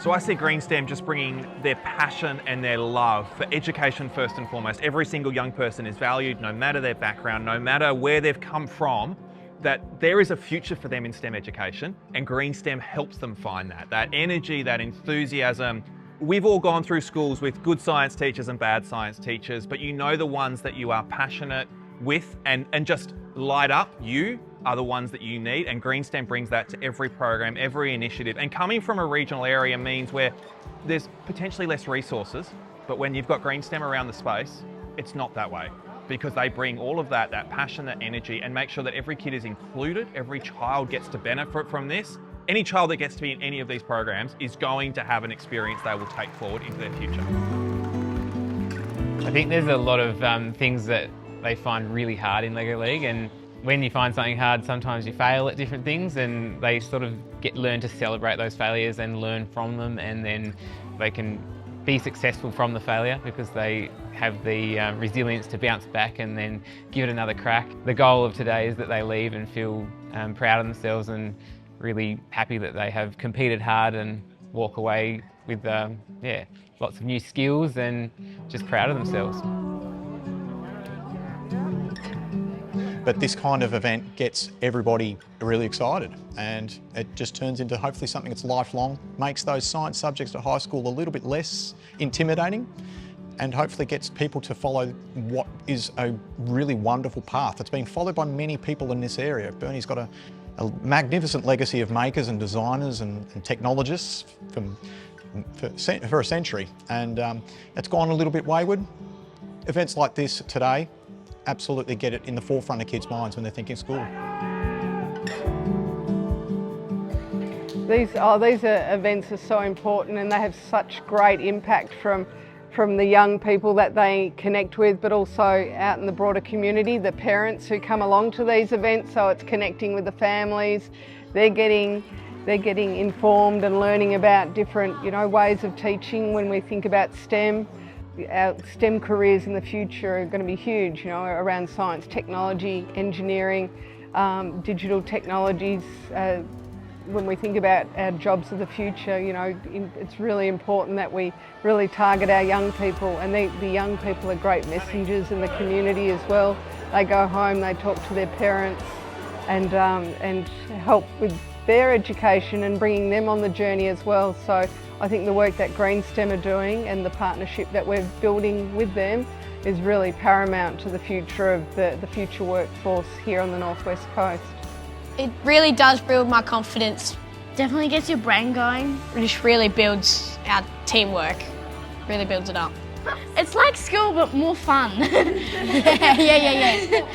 So I see GreenSTEM just bringing their passion and their love for education first and foremost. Every single young person is valued, no matter their background, no matter where they've come from, that there is a future for them in STEM education, and GreenSTEM helps them find that energy, that enthusiasm. We've all gone through schools with good science teachers and bad science teachers, but you know the ones that you are passionate with and just light up, you are the ones that you need, and GreenSTEM brings that to every program, every initiative. And coming from a regional area means where there's potentially less resources, but when you've got GreenSTEM around the space, it's not that way, because they bring all of that passion, that energy, and make sure that every kid is included, every child gets to benefit from this. Any child that gets to be in any of these programs is going to have an experience they will take forward into their future. I think there's a lot of things that they find really hard in Lego League, and when you find something hard, sometimes you fail at different things, and they sort of learn to celebrate those failures and learn from them, and then they can be successful from the failure because they have the resilience to bounce back and then give it another crack. The goal of today is that they leave and feel proud of themselves and really happy that they have competed hard and walk away with lots of new skills and just proud of themselves. But this kind of event gets everybody really excited, and it just turns into hopefully something that's lifelong, makes those science subjects at high school a little bit less intimidating, and hopefully gets people to follow what is a really wonderful path that's been followed by many people in this area. Burnie's got a magnificent legacy of makers and designers and technologists for a century, and it's gone a little bit wayward. Events like this today absolutely get it in the forefront of kids' minds when they're thinking school. These events are so important, and they have such great impact from the young people that they connect with, but also out in the broader community, the parents who come along to these events, so it's connecting with the families. They're getting informed and learning about different, ways of teaching. When we think about STEM, our STEM careers in the future are going to be huge, around science, technology, engineering, digital technologies. When we think about our jobs of the future, it's really important that we really target our young people, and the young people are great messengers in the community as well. They go home, they talk to their parents and help with their education and bringing them on the journey as well. So I think the work that GreenSTEM are doing and the partnership that we're building with them is really paramount to the future of the future workforce here on the Northwest Coast. It really does build my confidence. Definitely gets your brain going. It just really builds our teamwork, really builds it up. It's like school but more fun. Yeah.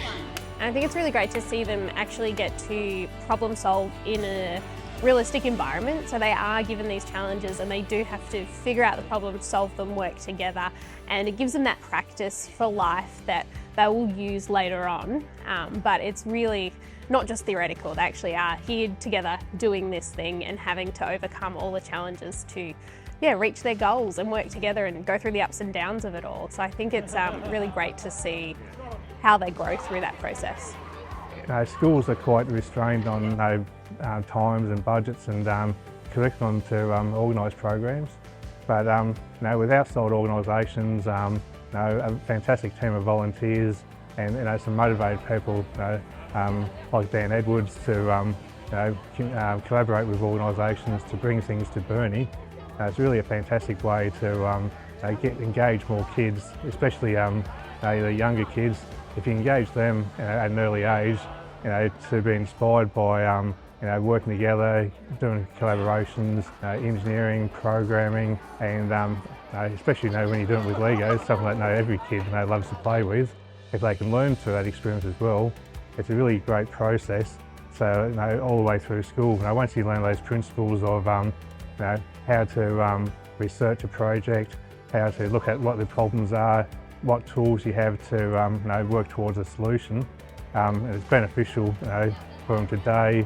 And I think it's really great to see them actually get to problem solve in a realistic environment. So they are given these challenges and they do have to figure out the problem, solve them, work together, and it gives them that practice for life that they will use later on. But it's really not just theoretical, they actually are here together doing this thing and having to overcome all the challenges to reach their goals and work together and go through the ups and downs of it all. So I think it's really great to see how they grow through that process. Schools are quite restrained on times and budgets and curriculum to organise programs, but with outside organisations, a fantastic team of volunteers and some motivated people like Dan Edwards to collaborate with organisations to bring things to Burnie. It's really a fantastic way to engage more kids, especially the younger kids. If you engage them at an early age, to be inspired by working together, doing collaborations, engineering, programming, and especially when you're doing it with Lego, something that every kid loves to play with. If they can learn through that experience as well, it's a really great process. So all the way through school, once you learn those principles of how to research a project, how to look at what the problems are, what tools you have to work towards a solution, it's beneficial for them today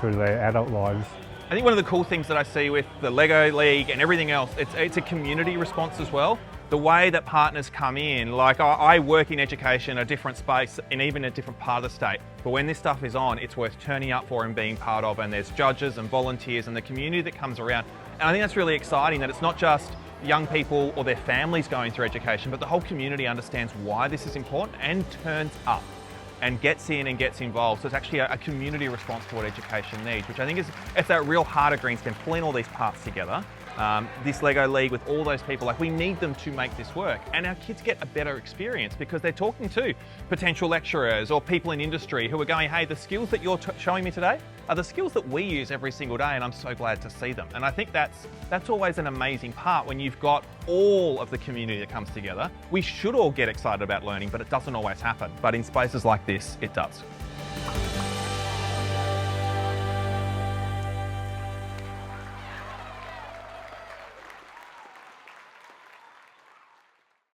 through their adult lives. I think one of the cool things that I see with the Lego League and everything else, it's a community response as well. The way that partners come in, like I work in education, a different space and even a different part of the state, but when this stuff is on, it's worth turning up for and being part of, and there's judges and volunteers and the community that comes around. And I think that's really exciting, that it's not just young people or their families going through education, but the whole community understands why this is important and turns up and gets in and gets involved. So it's actually a community response to what education needs, which I think is, it's that real heart of GreenSTEM, pulling all these parts together. This Lego League with all those people, like we need them to make this work. And our kids get a better experience because they're talking to potential lecturers or people in industry who are going, hey, the skills that you're showing me today are the skills that we use every single day, and I'm so glad to see them. And I think that's always an amazing part when you've got all of the community that comes together. We should all get excited about learning, but it doesn't always happen. But in spaces like this, it does.